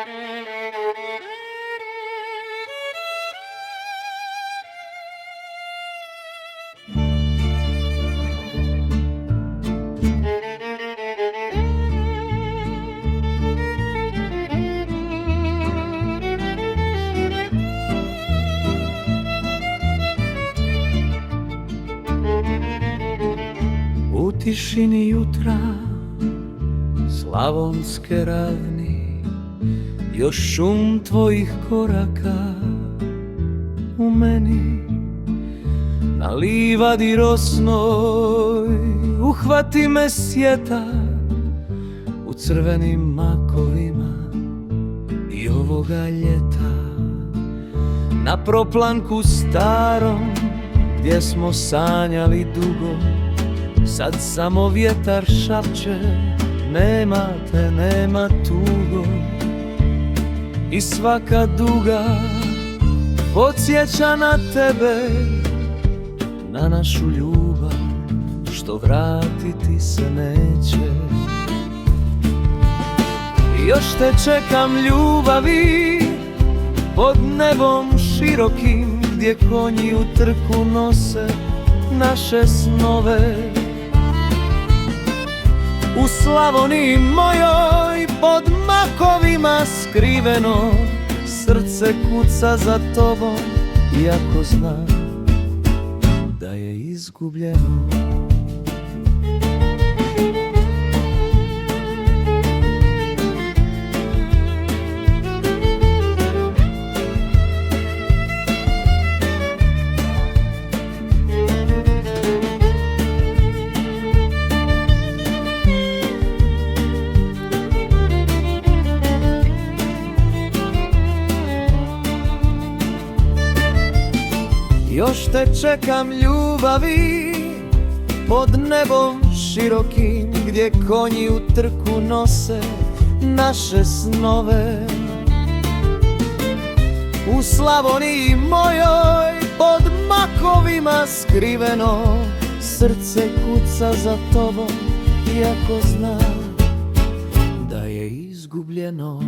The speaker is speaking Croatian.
U tišini jutra slavonske ravni, još šum tvojih koraka u meni. Na livadi rosnoj uhvati me sjeta u crvenim makovima i ovoga ljeta. Na proplanku starom gdje smo sanjali dugo, sad samo vjetar šapće, nema te, nema tugo. I svaka duga podsjeća na tebe, na našu ljubav što vratiti se neće. Još te čekam ljubavi pod nebom širokim, gdje konji u trku nose naše snove. U Slavoniji mojoj pod makovima skriveno, srce kuca za tobom, iako znam da je izgubljeno. Još te čekam ljubavi pod nebom širokim, gdje konji u trku nose naše snove. U Slavoniji mojoj pod makovima skriveno, srce kuca za tobom, iako znam da je izgubljeno.